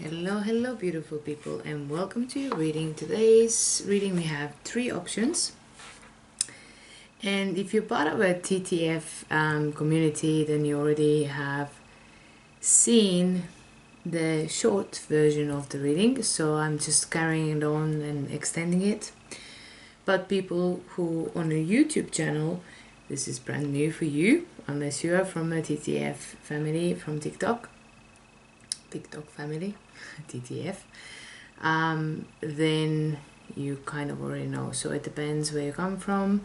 Hello beautiful people, and welcome to your reading. Today's reading we have 3 options, and if you're part of a TTF community, then you already have seen the short version of the reading, so I'm just carrying it on and extending it. But people who on a YouTube channel, this is brand new for you, unless you are from a TTF family from TikTok family, TTF, then you kind of already know. So it depends where you come from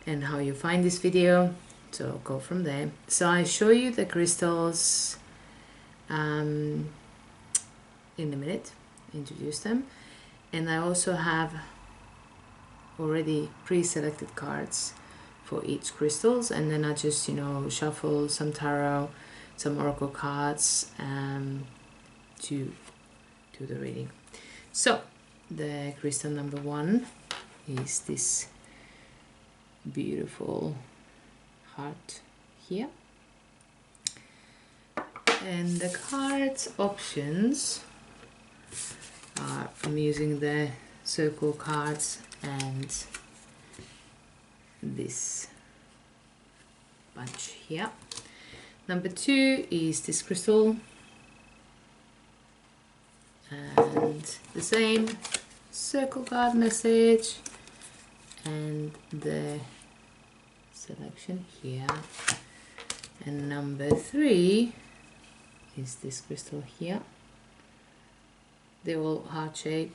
and how you find this video, so go from there. So I show you the crystals in a minute, introduce them, and I also have already pre-selected cards for each crystals, and then I just shuffle some tarot, some oracle cards to do the reading. So the crystal number 1 is this beautiful heart here, and the cards options are, I'm using the circle cards and this bunch here. Number 2 is this crystal, and the same circle card message, and the selection here. And number 3 is this crystal here. They're all heart-shaped.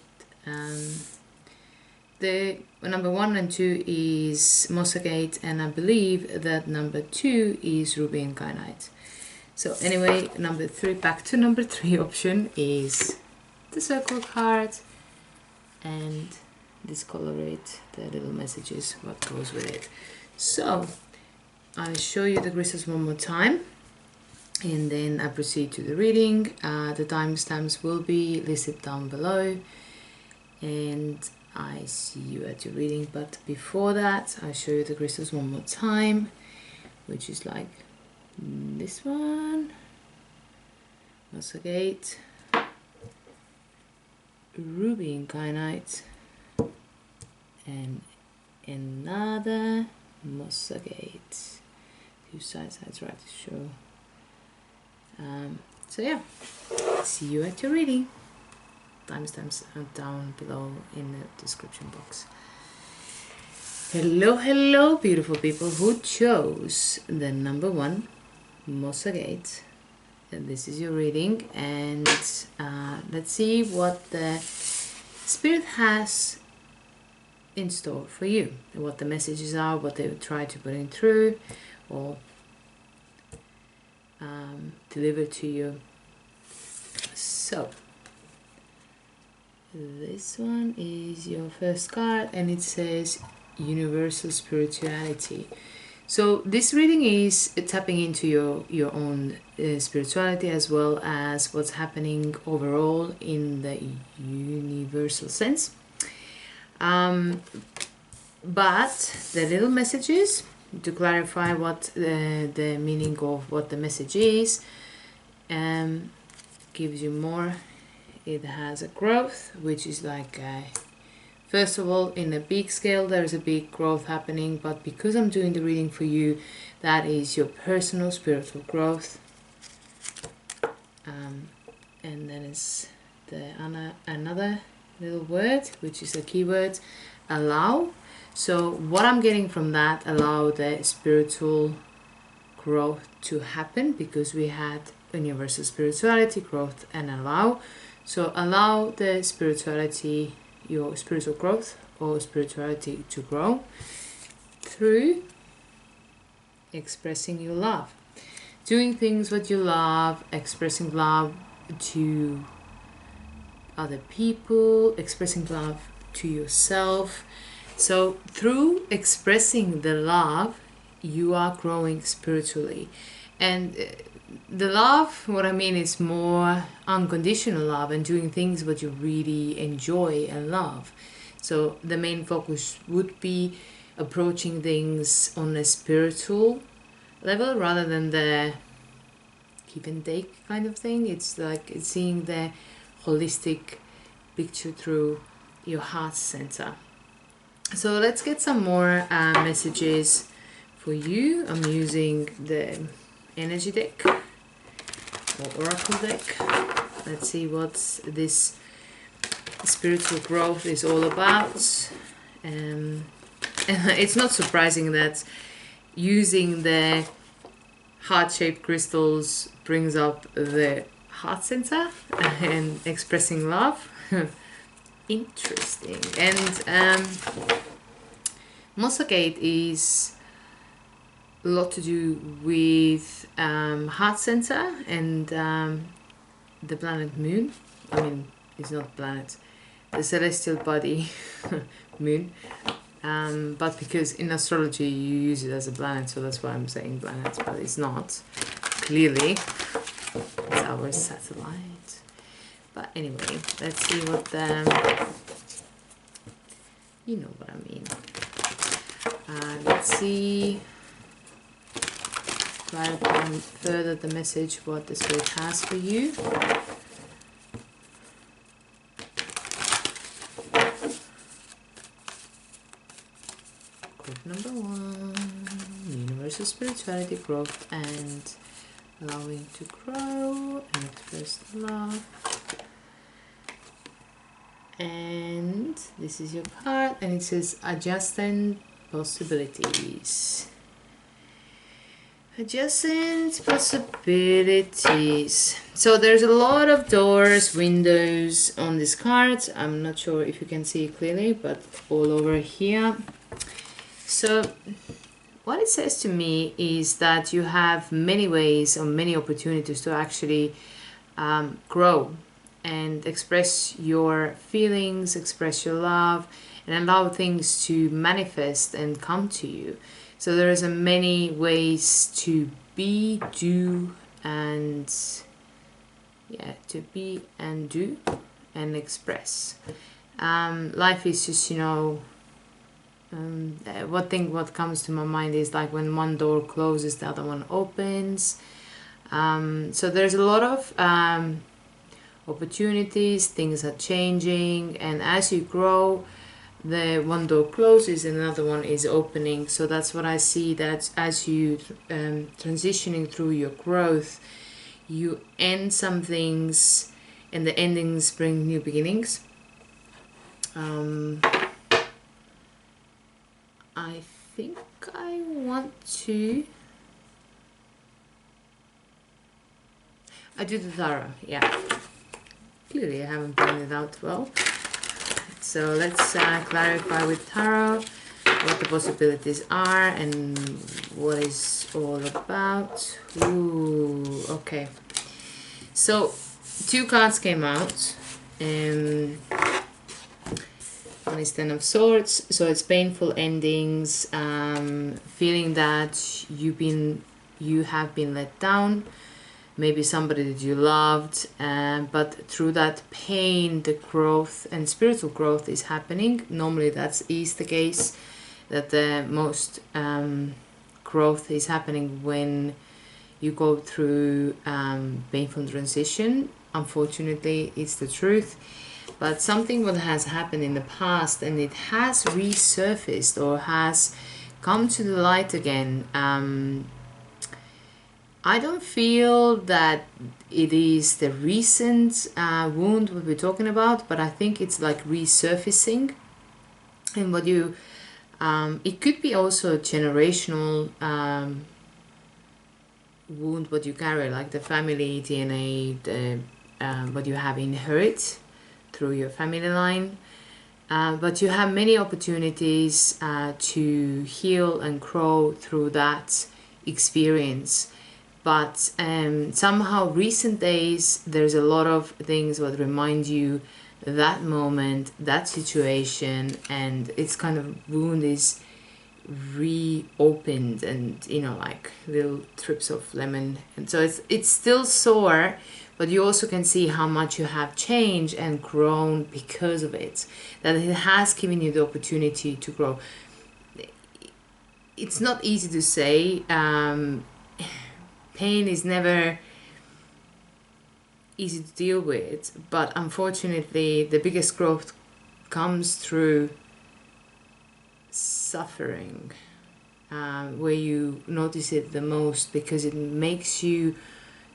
The number 1 and 2 is Mossagate, and I believe that number 2 is Ruby and Kyanite. So anyway, number 3, back to number 3 option is the circle card, and discolorate the little messages, what goes with it. So I'll show you the crystals one more time, and then I proceed to the reading. The timestamps will be listed down below, and I see you at your reading. But before that, I'll show you the crystals one more time, which is like this one, Mossagate, Ruby and Kyanite, and another Mossagate. 2 sides, that's right, sure. So yeah, see you at your reading. Timestamps are down below in the description box. Hello beautiful people who chose the number 1, Mossagate. And this is your reading, and let's see what the spirit has in store for you, and what the messages are, what they try to put in through or deliver to you. So this one is your first card, and it says universal spirituality. So this reading is tapping into your own spirituality, as well as what's happening overall in the universal sense. But the little messages, to clarify what the meaning of what the message is, gives you more. It has a growth, which is like first of all, in a big scale, there is a big growth happening, but because I'm doing the reading for you, that is your personal spiritual growth. And then it's another little word, which is a keyword, allow. So what I'm getting from that, allow the spiritual growth to happen, because we had universal spirituality, growth, and allow. So allow the spirituality, your spiritual growth or spirituality, to grow through expressing your love, doing things what you love, expressing love to other people, expressing love to yourself. So through expressing the love, you are growing spiritually. And the love, what I mean, is more unconditional love, and doing things what you really enjoy and love. So the main focus would be approaching things on a spiritual level rather than the give and take kind of thing. It's like it's seeing the holistic picture through your heart center. So let's get some more messages for you. I'm using the energy deck or oracle deck. Let's see what this spiritual growth is all about. And it's not surprising that using the heart-shaped crystals brings up the heart center and expressing love. Interesting. And Mosagate is a lot to do with heart center and the planet Moon. I mean, it's not planet, the celestial body Moon. But because in astrology you use it as a planet, so that's why I'm saying planet, but it's not. Clearly, it's our satellite. But anyway, let's see what the... You know what I mean. Let's see... clarify further the message, what the Spirit has for you. Group number 1, universal spirituality, growth and allowing to grow and express love. And this is your card, and it says adjacent possibilities. Adjacent possibilities. So there's a lot of doors, windows on this card. I'm not sure if you can see it clearly, but all over here. So what it says to me is that you have many ways or many opportunities to actually grow and express your feelings, express your love, and allow things to manifest and come to you. So there is many ways to be, do, and to be and do and express. Life is just, you know, what comes to my mind is like when one door closes, the other one opens. So there's a lot of opportunities, things are changing, and as you grow, the one door closes and another one is opening. So that's what I see, that as you transitioning through your growth, you end some things and the endings bring new beginnings. I think I want to... I do the tarot, yeah. Clearly I haven't planned it out well. So let's clarify with tarot what the possibilities are and what it's all about. Ooh, okay. So 2 cards came out. One is Ten of Swords, so it's painful endings, feeling that you have been let down. Maybe somebody that you loved, but through that pain, the growth and spiritual growth is happening. Normally that is the case, that the most growth is happening when you go through painful transition. Unfortunately, it's the truth. But something what has happened in the past and it has resurfaced or has come to the light again. I don't feel that it is the recent wound what we're talking about, but I think it's like resurfacing. And what you, it could be also a generational wound what you carry, like the family DNA, the what you have inherit through your family line. But you have many opportunities to heal and grow through that experience. But somehow recent days, there's a lot of things that remind you that moment, that situation, and it's kind of wound is reopened and, you know, like little trips of lemon. And so it's still sore, but you also can see how much you have changed and grown because of it. That it has given you the opportunity to grow. It's not easy to say. Pain is never easy to deal with, but unfortunately the biggest growth comes through suffering, where you notice it the most, because it makes you,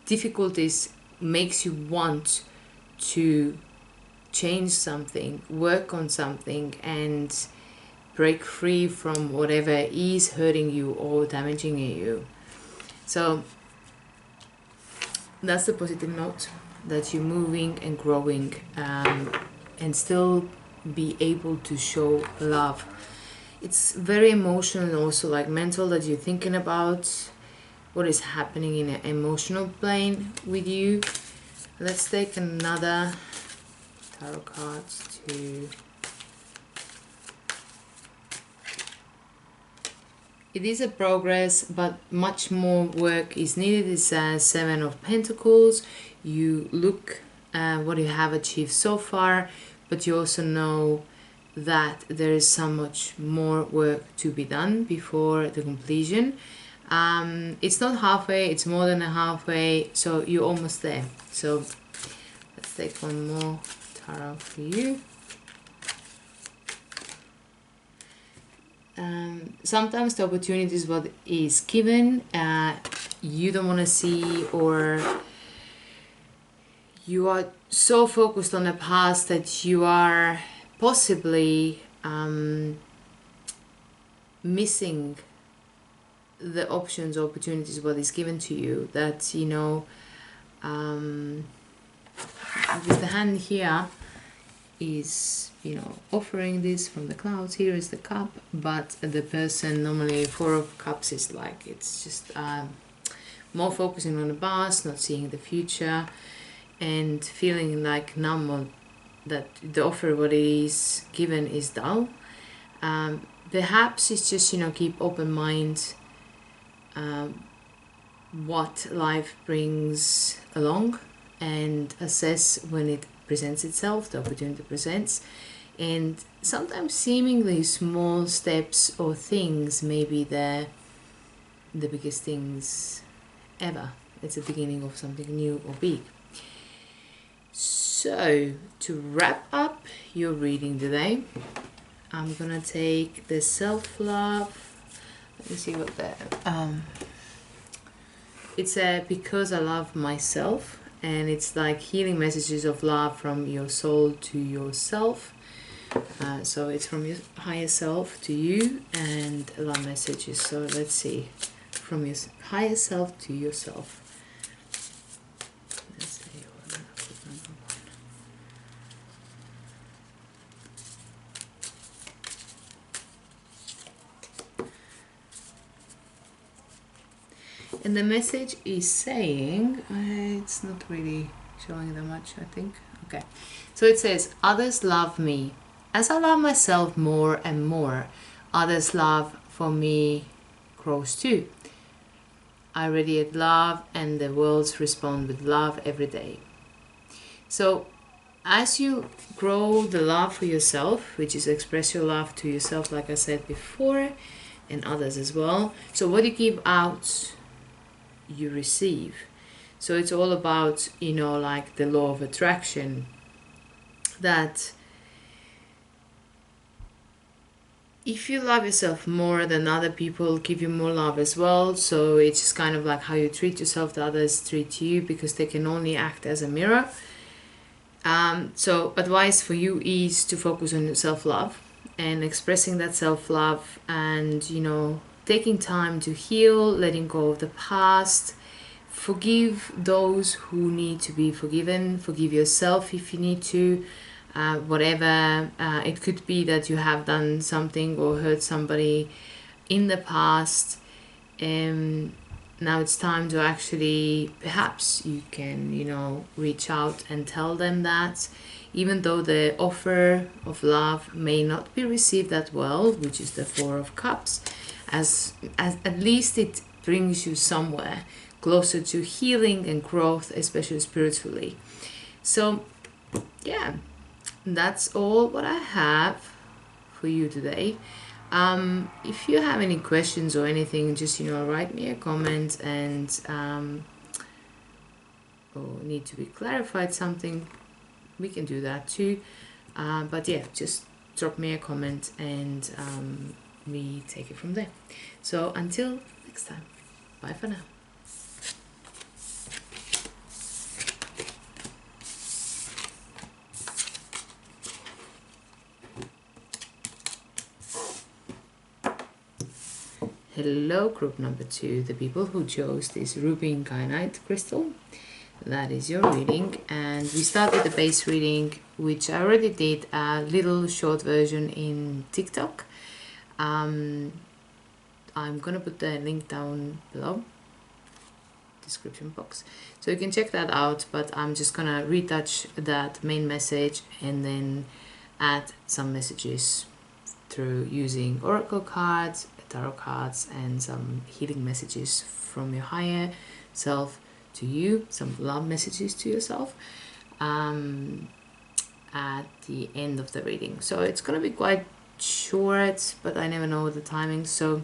difficulties makes you want to change something, work on something, and break free from whatever is hurting you or damaging you. So that's the positive note, that you're moving and growing, and still be able to show love. It's very emotional and also like mental, that you're thinking about what is happening in an emotional plane with you. Let's take another tarot cards to... It is a progress, but much more work is needed. It's a Seven of Pentacles. You look at what you have achieved so far, but you also know that there is so much more work to be done before the completion. It's not halfway, it's more than a halfway, so you're almost there. So let's take one more tarot for you. Sometimes the opportunity is what is given, you don't want to see, or you are so focused on the past that you are possibly missing the options, opportunities, what is given to you, that, you know, with the hand here is, you know, offering this from the clouds. Here is the cup, but the person, normally Four of Cups is like, it's just more focusing on the past, not seeing the future, and feeling like numb, or that the offer what is given is dull. Perhaps it's just, you know, keep open mind what life brings along, and assess when it presents itself, the opportunity presents. And sometimes seemingly small steps or things may be the biggest things ever. It's the beginning of something new or big. So to wrap up your reading today, I'm gonna take the self-love. Let me see what the it's a Because I Love Myself, and it's like healing messages of love from your soul to yourself. So it's from your higher self to you, and love messages. So let's see, from your higher self to yourself. Let's see, what I'm gonna put number one. And the message is saying, it's not really showing that much, I think. Okay, so it says, others love me. As I love myself more and more, others' love for me grows too. I radiate love, and the worlds respond with love every day. So as you grow the love for yourself, which is express your love to yourself, like I said before, and others as well. So what you give out, you receive. So it's all about, you know, like the law of attraction, that if you love yourself more, then other people give you more love as well. So it's just kind of like how you treat yourself, the others treat you, because they can only act as a mirror. So advice for you is to focus on your self-love and expressing that self-love, and, you know, taking time to heal, letting go of the past, forgive those who need to be forgiven, forgive yourself if you need to. Whatever it could be that you have done something or hurt somebody in the past, now it's time to actually, perhaps you can, you know, reach out and tell them that, even though the offer of love may not be received that well, which is the Four of Cups, as at least it brings you somewhere closer to healing and growth, especially spiritually. So yeah, that's all what I have for you today. If you have any questions or anything, just, you know, write me a comment, and or need to be clarified something, we can do that too. But yeah, just drop me a comment and we take it from there. So until next time, bye for now. Hello, group number 2, the people who chose this ruby kyanite crystal. That is your reading, and we start with the base reading, which I already did a little short version in TikTok. I'm gonna put the link down below, description box, so you can check that out, but I'm just gonna retouch that main message and then add some messages through using oracle cards, tarot cards, and some healing messages from your higher self to you, some love messages to yourself at the end of the reading. So it's gonna be quite short, but I never know the timing. So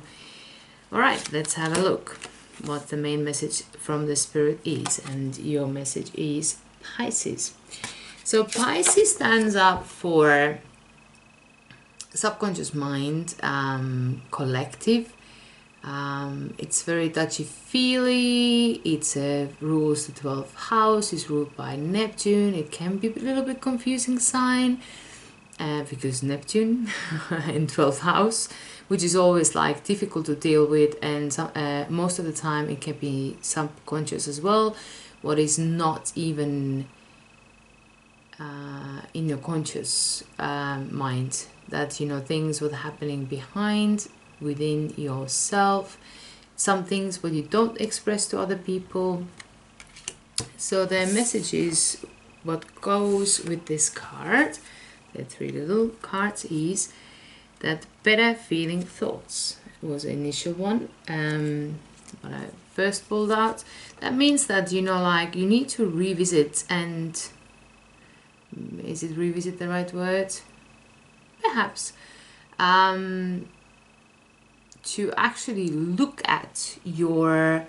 all right, let's have a look what the main message from the spirit is. And your message is Pisces. So Pisces stands up for subconscious mind, collective. It's very touchy-feely. It's rules the 12th house. It's ruled by Neptune. It can be a little bit confusing sign because Neptune in 12th house, which is always like difficult to deal with, and most of the time it can be subconscious as well, what is not even in your conscious mind, that, you know, things were happening behind, within yourself, some things what you don't express to other people. So the message is, what goes with this card, the 3 little cards, is that better feeling thoughts was the initial one, what I first pulled out. That means that, you know, like you need to revisit, and is it revisit the right word? Perhaps. To actually look at your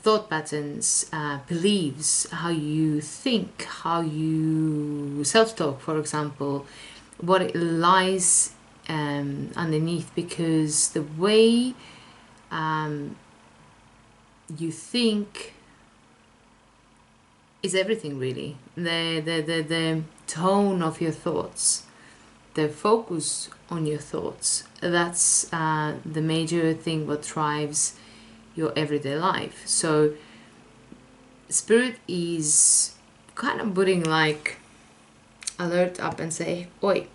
thought patterns, beliefs, how you think, how you self-talk, for example, what it lies underneath, because the way you think is everything, really. The tone of your thoughts, the focus on your thoughts, that's the major thing what drives your everyday life. So spirit is kind of putting like alert up and say, oi,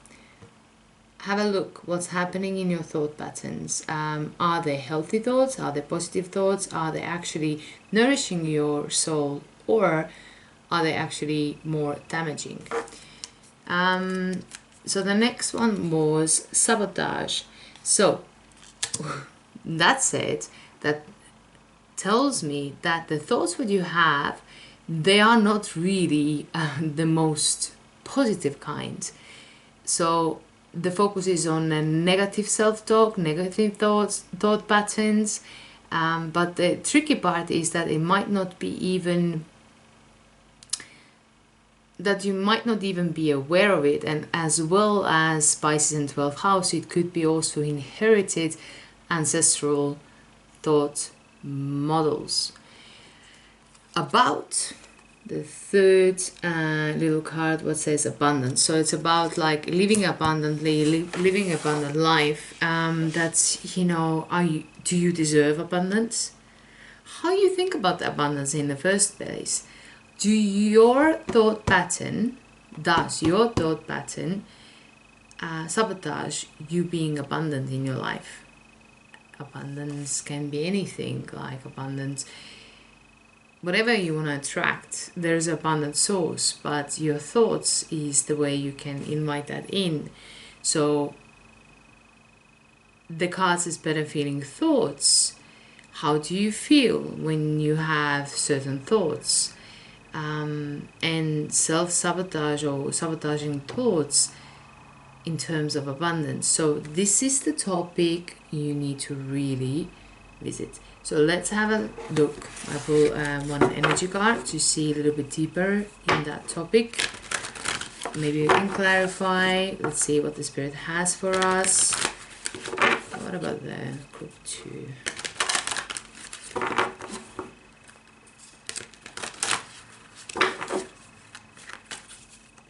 have a look what's happening in your thought patterns. Are they healthy thoughts? Are they positive thoughts? Are they actually nourishing your soul, or are they actually more damaging? So the next one was sabotage. So that's it. That tells me that the thoughts that you have, they are not really the most positive kind. So the focus is on a negative self-talk, negative thoughts, thought patterns. But the tricky part is that it might not be even, that you might not even be aware of it. And as well as Pisces in 12th house, it could be also inherited ancestral thought models. About the third little card, what says abundance. So it's about like living abundantly, living abundant life. That's, you know, do you deserve abundance? How you think about the abundance in the first place? Does your thought pattern sabotage you being abundant in your life? Abundance can be anything, like abundance, whatever you want to attract, there's an abundant source, but your thoughts is the way you can invite that in. So the cards is better feeling thoughts. How do you feel when you have certain thoughts? And self-sabotage or sabotaging thoughts in terms of abundance. So this is the topic you need to really visit. So let's have a look. I pull one energy card to see a little bit deeper in that topic. Maybe we can clarify. Let's see what the Spirit has for us. What about the group 2?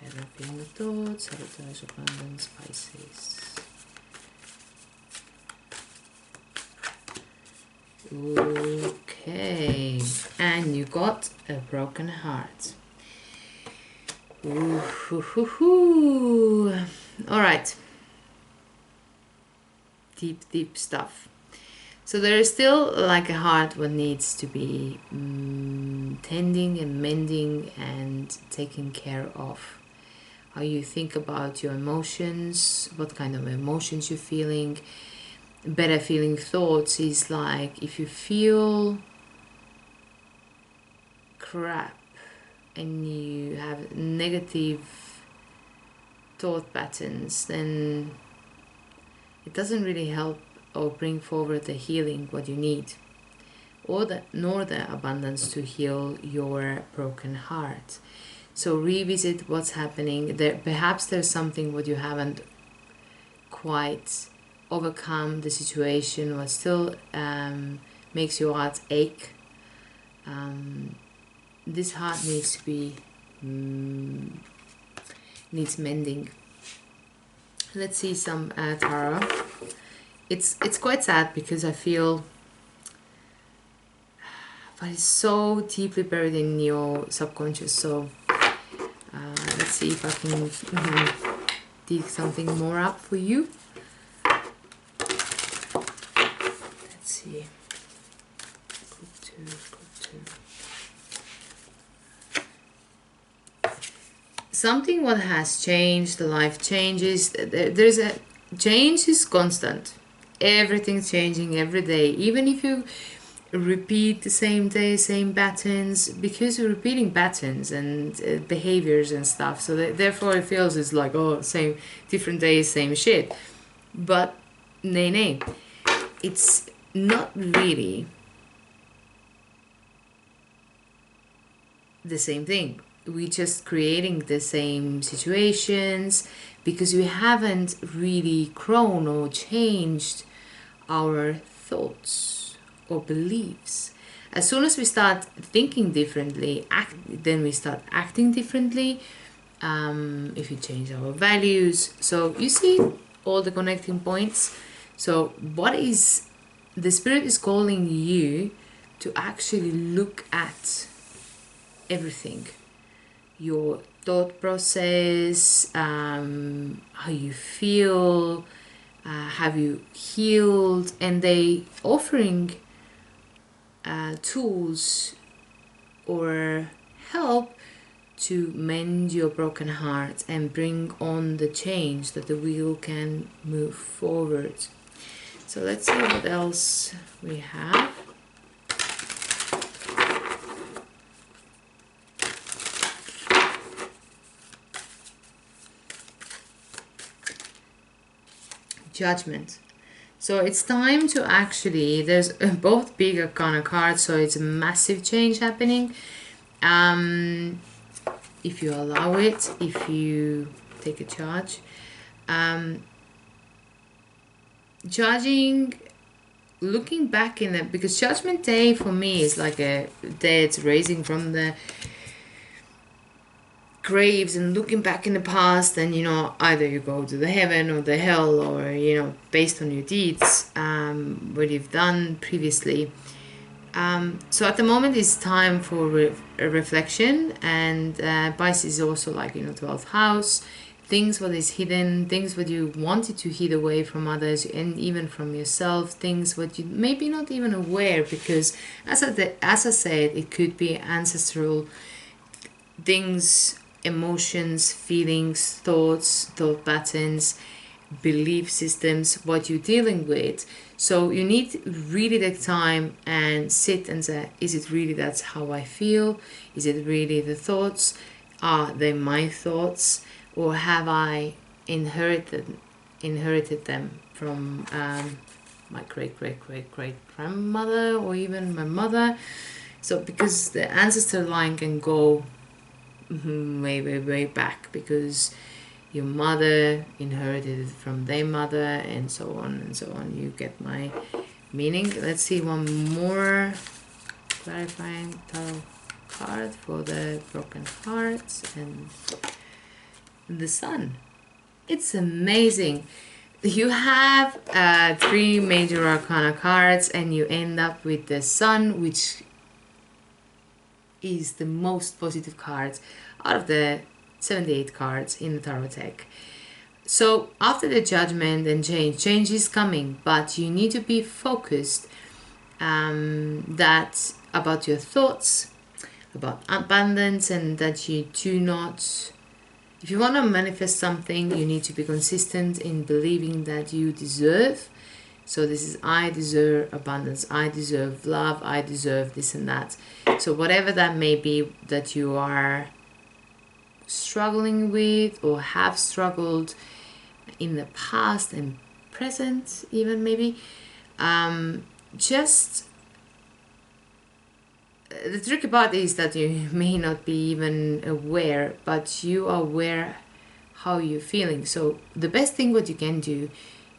Developing the thoughts, sabotage, abundance, Pisces. Okay, and you got a broken heart. Ooh, hoo, hoo, hoo. All right, deep stuff. So there is still like a heart what needs to be tending and mending and taken care of. How you think about your emotions, what kind of emotions you're feeling. Better feeling thoughts is like if you feel crap and you have negative thought patterns, then it doesn't really help or bring forward the healing what you need, or nor the abundance to heal your broken heart. So revisit what's happening there. Perhaps there's something what you haven't quite overcome the situation, what still makes your heart ache. This heart needs to be needs mending. Let's see some tarot. It's quite sad because I feel, but it's so deeply buried in your subconscious. So let's see if I can dig something more up for you. See. Group 2. Something what has changed, the life changes. There's a change is constant. Everything's changing every day. Even if you repeat the same day, same patterns, because you're repeating patterns and behaviors and stuff. So therefore it feels it's like, oh, same, different days, same shit. But nay. It's not really the same thing. We're just creating the same situations because we haven't really grown or changed our thoughts or beliefs. As soon as we start thinking differently, then we start acting differently. If we change our values. So you see all the connecting points. So what is the Spirit is calling you to actually look at everything, your thought process, how you feel, have you healed, and they offering tools or help to mend your broken heart and bring on the change that the wheel can move forward. So let's see what else we have. Judgment. So it's time to actually, there's both big arcana cards, so it's a massive change happening. If you allow it, if you take a charge. Judging, looking back in it, because Judgment Day for me is like a dead raising from the graves and looking back in the past, and either you go to the heaven or the hell, or based on your deeds, what you've done previously. So at the moment it's time for a reflection, and Pisces is also like 12th house, things what is hidden, things what you wanted to hid away from others and even from yourself, things what you maybe not even aware, because as I said, it could be ancestral things, emotions, feelings, thoughts, thought patterns, belief systems, what you're dealing with. So you need to really take time and sit and say, is it really that's how I feel? Is it really the thoughts? Are they my thoughts? Or have I inherited them from my great grandmother or even my mother. So because the ancestor line can go way back, because your mother inherited it from their mother, and so on and so on. You get my meaning. Let's see one more clarifying tarot card for the broken hearts and the sun. It's amazing. You have 3 major arcana cards and you end up with the sun, which is the most positive cards out of the 78 cards in the tarot deck. So after the judgment and change is coming, but you need to be focused that about your thoughts, about abundance, and that you do not, if you want to manifest something, you need to be consistent in believing that you deserve. So this is, I deserve abundance, I deserve love, I deserve this and that. So whatever that may be that you are struggling with or have struggled in the past and present even maybe, just the tricky part is that you may not be even aware, but you are aware how you're feeling. So the best thing what you can do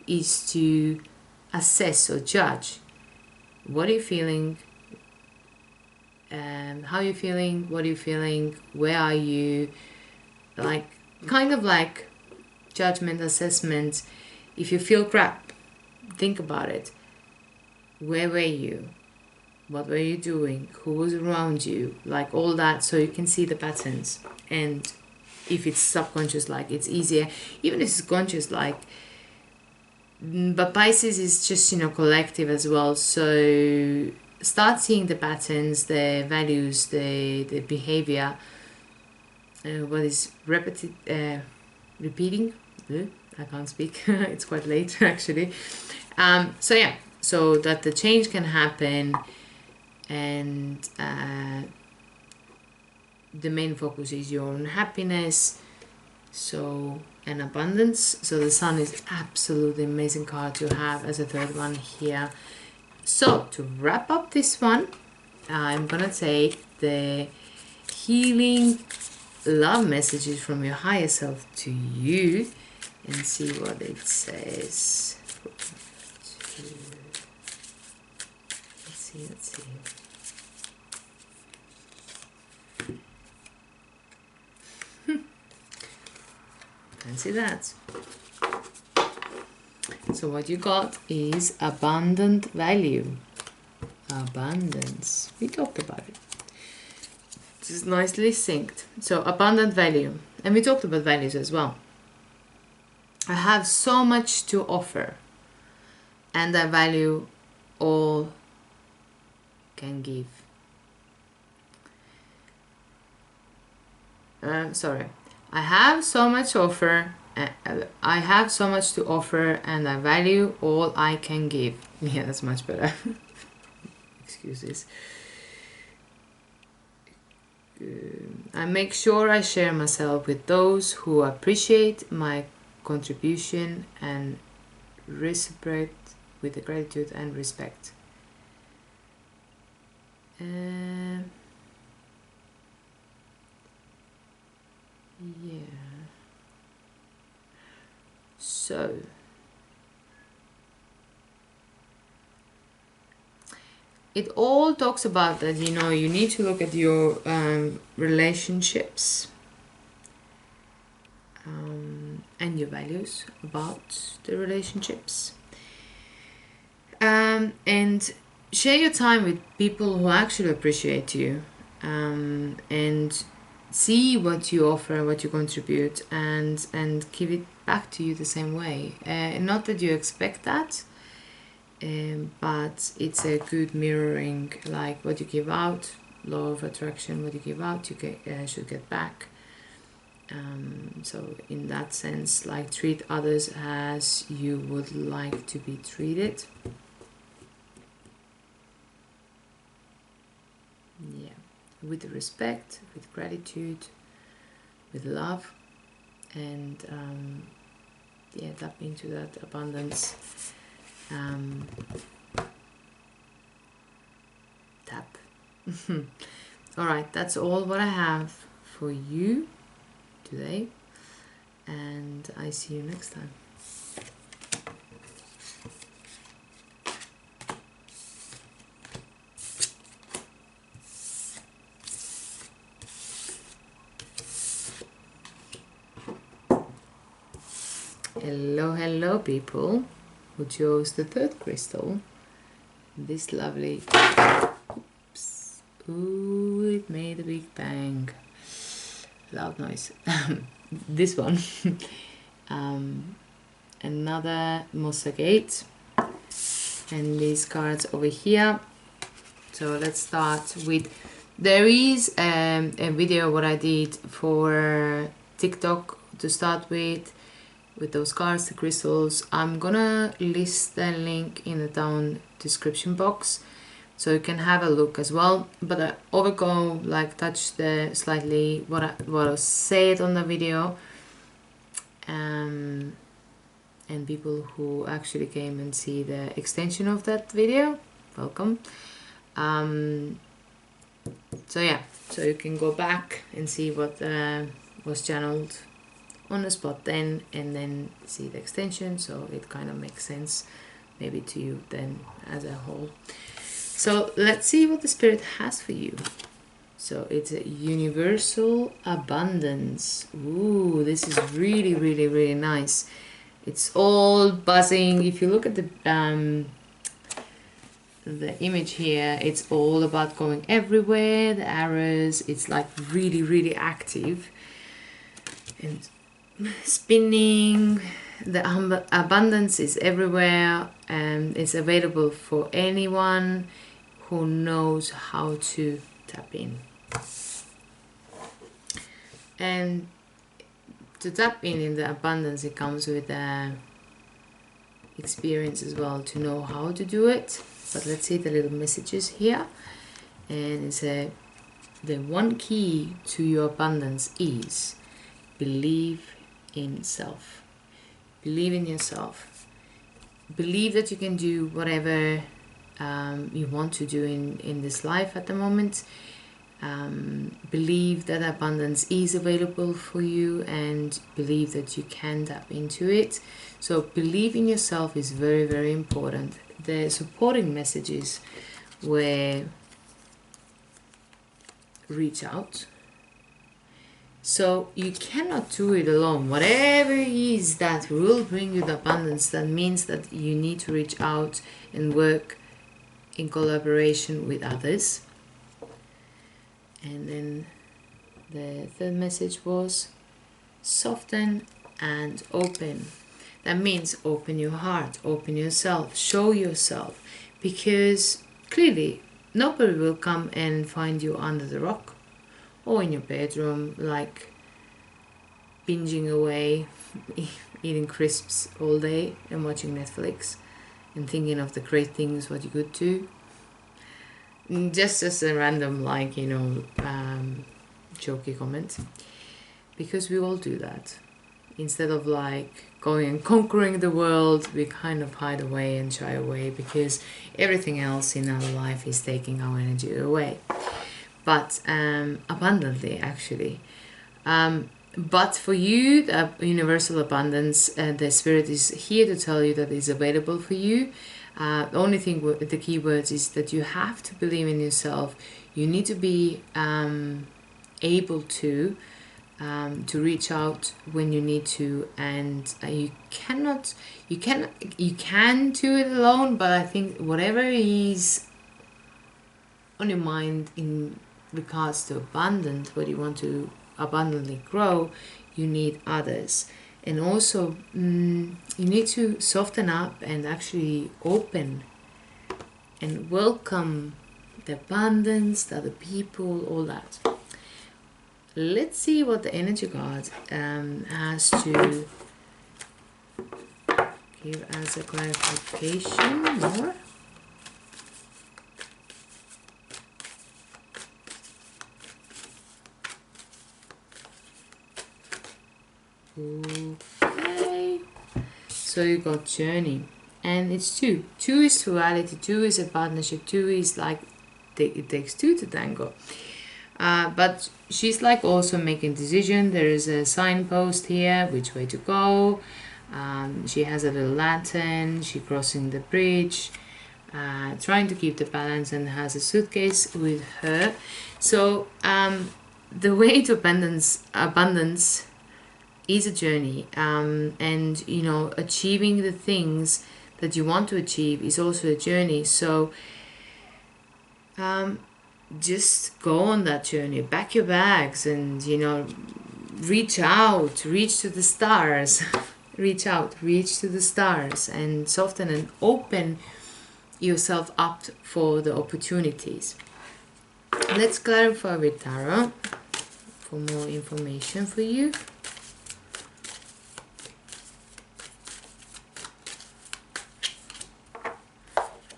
is to assess or judge what are you feeling, how you're feeling, what are you feeling, where are you, like kind of like judgment, assessment. If you feel crap, think about it. Where were you? What were you doing? Who was around you? Like all that, so you can see the patterns. And if it's subconscious, like it's easier. Even if it's conscious, like, but Pisces is just, you know, collective as well. So start seeing the patterns, the values, the behavior, what is repeating. I can't speak. It's quite late actually. So yeah, so that the change can happen, and the main focus is your own happiness, so, and abundance. So the sun is absolutely amazing card to have as a third one here. So to wrap up this one, I'm gonna take the healing love messages from your higher self to you and see what it says. Let's see. Fancy that. So what you got is abundant value. Abundance. We talked about it. This is nicely synced. So abundant value. And we talked about values as well. I have so much to offer, and I value all can give. I have so much to offer. I have so much to offer, and I value all I can give. Yeah, that's much better. Excuses. I make sure I share myself with those who appreciate my contribution and reciprocate with the gratitude and respect. Yeah. So it all talks about that, you know, you need to look at your relationships and your values about the relationships, and share your time with people who actually appreciate you, and see what you offer, what you contribute, and give it back to you the same way. Not that you expect that, but it's a good mirroring, like what you give out, law of attraction, what you give out, you should get back. So in that sense, like, treat others as you would like to be treated. Yeah, with respect, with gratitude, with love, and yeah, tap into that abundance tap. All right, that's all what I have for you today, and I see you next time. Hello people who chose the third crystal, this lovely, oops, ooh, it made a big bang, loud noise. This one, another Mossagate, and these cards over here. So let's start with, there is a video what I did for TikTok to start with those cards, the crystals. I'm gonna list the link in the down description box so you can have a look as well, but I overgo like touch the slightly what I said on the video, and people who actually came and see the extension of that video, welcome. So yeah, so you can go back and see what was channeled on the spot then, and then see the extension, so it kind of makes sense maybe to you then as a whole. So let's see what the spirit has for you. So it's a universal abundance. Ooh, this is really, really, really nice. It's all buzzing. If you look at the image here, it's all about going everywhere, the arrows, it's like really, really active and spinning. The abundance is everywhere, and it's available for anyone who knows how to tap in. And to tap in the abundance, it comes with experience as well to know how to do it. But let's see the little messages here, and it's the one key to your abundance is believe in self. Believe in yourself. Believe that you can do whatever you want to do in this life at the moment. Believe that abundance is available for you, and believe that you can tap into it. So believe in yourself is very, very important. The supporting messages were reach out. So you cannot do it alone. Whatever it is that will bring you the abundance, that means that you need to reach out and work in collaboration with others. And then the third message was soften and open. That means open your heart, open yourself, show yourself, because clearly nobody will come and find you under the rock or in your bedroom, like binging away, eating crisps all day and watching Netflix and thinking of the great things what you could do. Just as a random, like, you know, jokey comment, because we all do that. Instead of like going and conquering the world, we kind of hide away and shy away because everything else in our life is taking our energy away. But abundantly, actually. But for you, the universal abundance, the spirit is here to tell you that it's available for you. The only thing, the key words is that you have to believe in yourself. You need to be able to reach out when you need to, and you can do it alone. But I think whatever is on your mind in regards to abundance, what you want to abundantly grow, you need others. And also you need to soften up and actually open and welcome the abundance, the other people, all that. Let's see what the energy card has to give as a clarification more. Okay, so you got journey, and it's two. Two is duality, two is a partnership, two is like it takes two to tango. But she's like also making decision. There is a signpost here, which way to go. She has a little lantern, she crossing the bridge, trying to keep the balance, and has a suitcase with her. So the way to abundance is a journey, and you know, achieving the things that you want to achieve is also a journey. So just go on that journey, pack your bags, and you know, reach out, reach to the stars. Reach out, reach to the stars, and soften and open yourself up for the opportunities. Let's clarify with tarot for more information for you.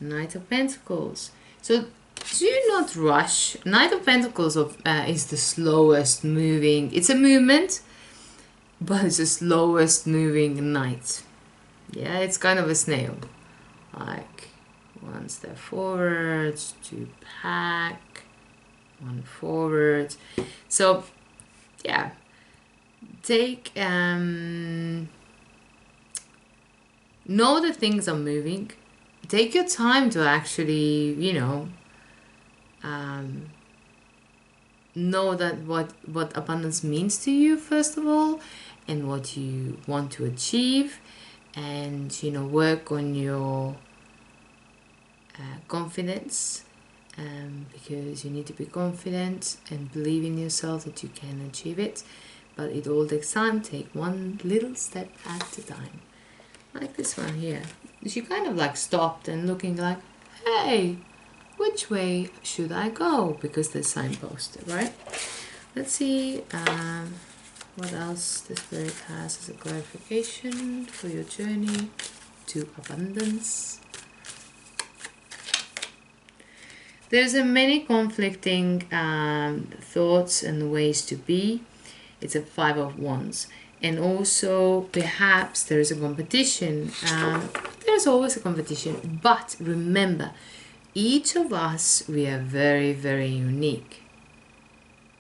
Knight of Pentacles. So do not rush. Knight of Pentacles is the slowest moving. It's a movement, but it's the slowest moving knight. Yeah, it's kind of a snail. Like one step forward, two back, one forward. So yeah, take know that things are moving. Take your time to actually, you know that what abundance means to you, first of all, and what you want to achieve, and you know, work on your confidence, because you need to be confident and believe in yourself that you can achieve it, but it all takes time. Take one little step at a time, like this one here. She kind of like stopped and looking like, hey, which way should I go? Because there's signpost, right? Let's see what else the Spirit has as a clarification for your journey to abundance. There's a many conflicting thoughts and ways to be. It's a Five of Wands. And also perhaps there is a competition. There's always a competition, but remember, each of us, we are very, very unique.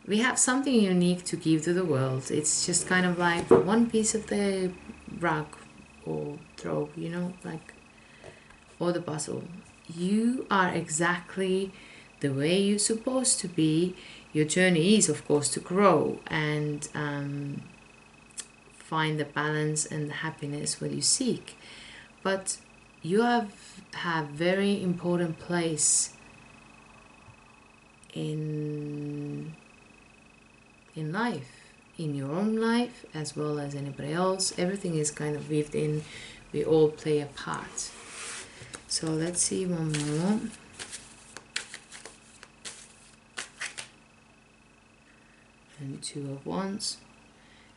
We have something unique to give to the world. It's just kind of like one piece of the rug or throw, you know, like, or the puzzle. You are exactly the way you're supposed to be. Your journey is, of course, to grow and find the balance and the happiness what you seek. But you have very important place in life, in your own life as well as anybody else. Everything is kind of weaved in. We all play a part. So let's see one more. And Two of Wands.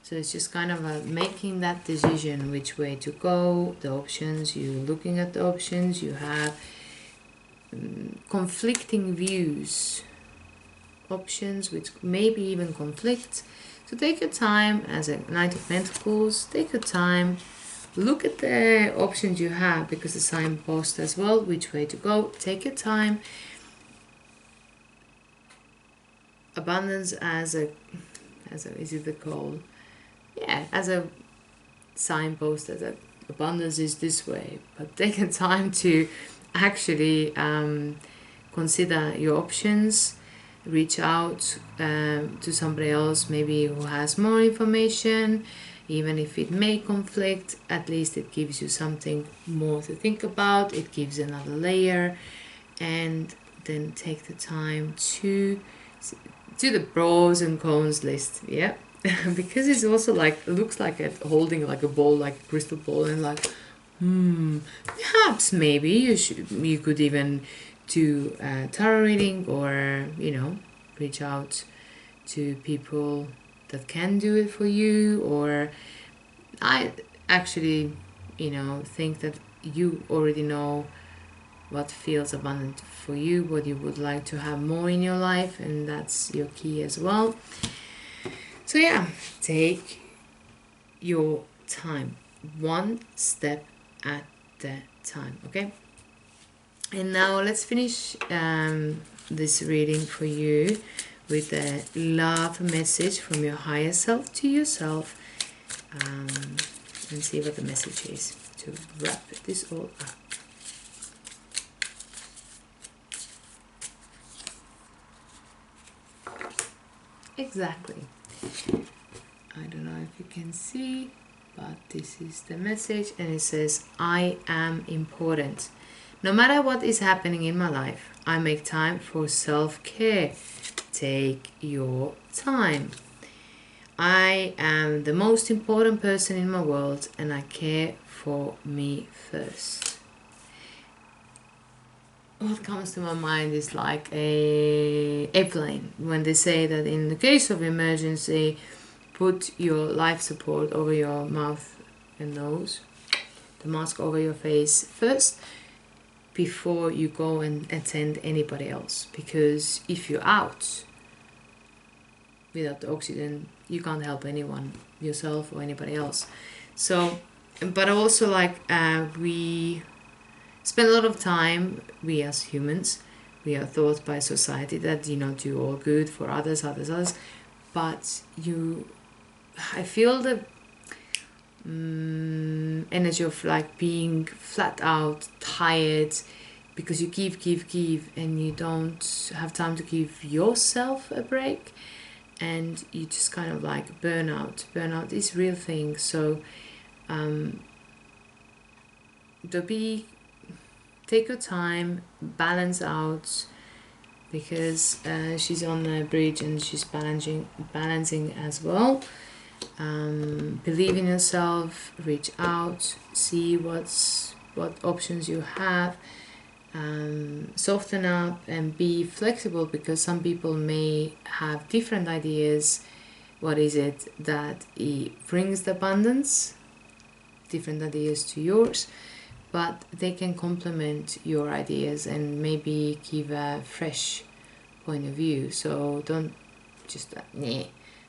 So it's just kind of making that decision which way to go, the options, you're looking at the options, you have conflicting views, options which maybe even conflict. So take your time as a Knight of Pentacles, take your time, look at the options you have, because the signpost as well, which way to go, take your time. Abundance as a is it the call? Yeah, as a signpost, as a abundance is this way, but take the time to actually consider your options, reach out to somebody else maybe who has more information, even if it may conflict. At least it gives you something more to think about, it gives another layer. And then take the time to do the pros and cons list. Yeah. Because it's also like, it looks like it holding like a ball, like a crystal ball, and like, perhaps maybe you could even do a tarot reading, or you know, reach out to people that can do it for you. Or I actually, you know, think that you already know what feels abundant for you, what you would like to have more in your life, and that's your key as well. So yeah, take your time, one step at the time. Okay, and now let's finish this reading for you with a love message from your higher self to yourself, and see what the message is to wrap this all up. Exactly. I don't know if you can see, but this is the message, and it says, I am important. No matter what is happening in my life, I make time for self-care. Take your time. I am the most important person in my world, and I care for me first. What comes to my mind is like a airplane, when they say that in the case of emergency, put your life support over your mouth and nose, the mask over your face first, before you go and attend anybody else. Because if you're out without the oxygen, you can't help anyone, yourself or anybody else. So, but also like we spend a lot of time, we as humans, we are thought by society that, you know, do all good for others, but I feel the energy of like being flat out, tired, because you give, and you don't have time to give yourself a break, and you just kind of like burn out. Burnout is a real thing. So take your time, balance out, because she's on the bridge and she's balancing as well. Believe in yourself, reach out, see what options you have, soften up and be flexible, because some people may have different ideas. What is it that brings the abundance? Different ideas to yours, but they can complement your ideas and maybe give a fresh point of view. So don't just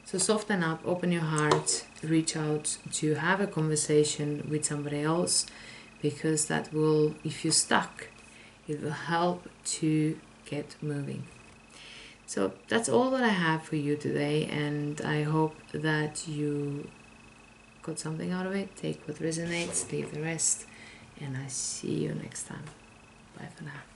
So soften up, open your heart, reach out to have a conversation with somebody else, because that will, if you're stuck, it will help to get moving. So that's all that I have for you today, and I hope that you got something out of it. Take what resonates, leave the rest, and I see you next time. Bye for now.